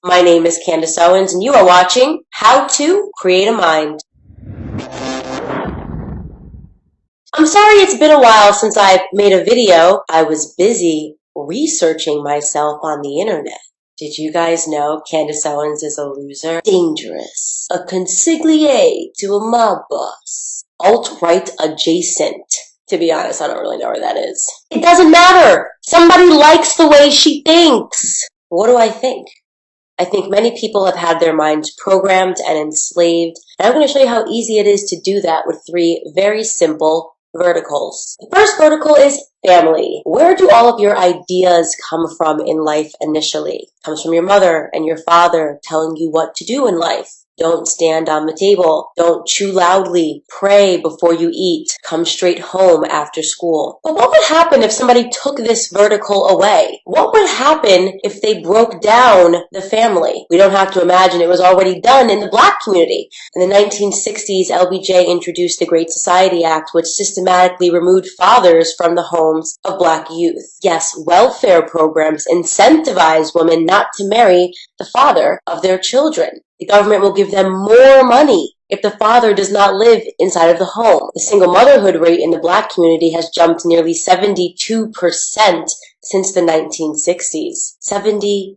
My name is Candace Owens, and you are watching How to Create a Mind. I'm sorry it's been a while since I've made a video. I was busy researching myself on the internet. Did you guys know Candace Owens is a loser? Dangerous. A consigliere to a mob boss. Alt-right adjacent. To be honest, I don't really know where that is. It doesn't matter. Somebody likes the way she thinks. What do I think? I think many people have had their minds programmed and enslaved, and I'm going to show you how easy it is to do that with three very simple verticals. The first vertical is family. Where do all of your ideas come from in life initially? It comes from your mother and your father telling you what to do in life. Don't stand on the table. Don't chew loudly. Pray before you eat. Come straight home after school. But what would happen if somebody took this vertical away? What would happen if they broke down the family? We don't have to imagine it was already done in the Black community. In the 1960s, LBJ introduced the Great Society Act, which systematically removed fathers from the homes of Black youth. Yes, welfare programs incentivize women not to marry the father of their children. The government will give them more money if the father does not live inside of the home. The single motherhood rate in the Black community has jumped nearly 72% since the 1960s. 72%.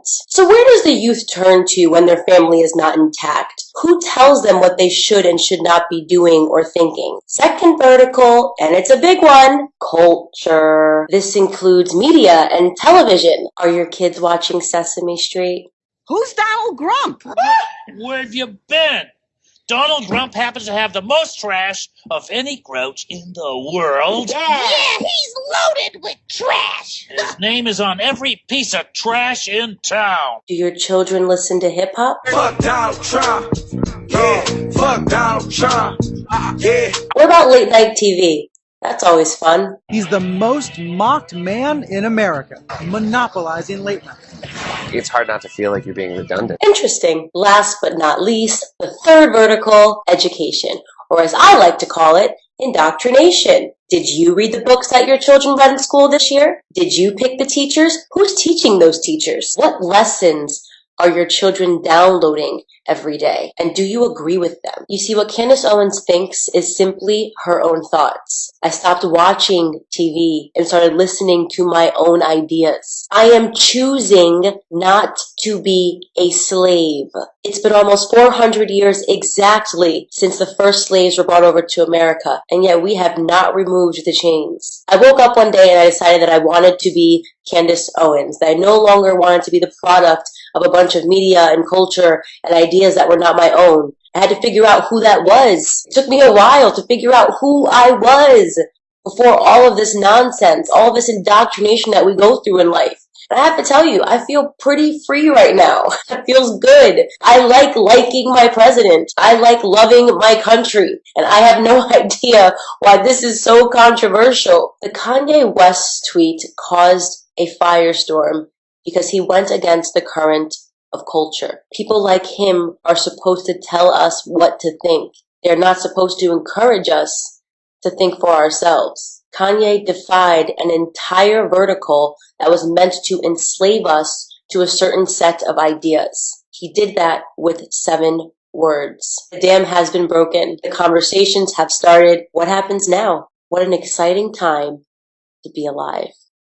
So where does the youth turn to when their family is not intact? Who tells them what they should and should not be doing or thinking? Second vertical, and it's a big one, culture. This includes media and television. Are your kids watching Sesame Street? Who's Donald Grump? Where have you been? Donald Grump happens to have the most trash of any grouch in the world. Yeah, he's loaded with trash. His name is on every piece of trash in town. Do your children listen to hip-hop? Fuck Donald Trump. Yeah, fuck Donald Trump. Yeah. What about late-night TV? That's always fun. He's the most mocked man in America, monopolizing late night. It's hard not to feel like you're being redundant. Interesting. Last but not least, the third vertical, education, or as I like to call it, indoctrination. Did you read the books that your children read in school this year? Did you pick the teachers? Who's teaching those teachers? What lessons are your children downloading every day? And do you agree with them? You see, what Candace Owens thinks is simply her own thoughts. I stopped watching TV and started listening to my own ideas. I am choosing not to be a slave. It's been almost 400 years exactly since the first slaves were brought over to America, and yet we have not removed the chains. I woke up one day and I decided that I wanted to be Candace Owens, that I no longer wanted to be the product of a bunch of media and culture and ideas that were not my own. I had to figure out who that was. It took me a while to figure out who I was before all of this nonsense, all of this indoctrination that we go through in life. And I have to tell you, I feel pretty free right now. It feels good. I like liking my president. I like loving my country. And I have no idea why this is so controversial. The Kanye West tweet caused a firestorm because he went against the current of culture. People like him are supposed to tell us what to think. They're not supposed to encourage us to think for ourselves. Kanye defied an entire vertical that was meant to enslave us to a certain set of ideas. He did that with 7 words. The dam has been broken. The conversations have started. What happens now? What an exciting time to be alive.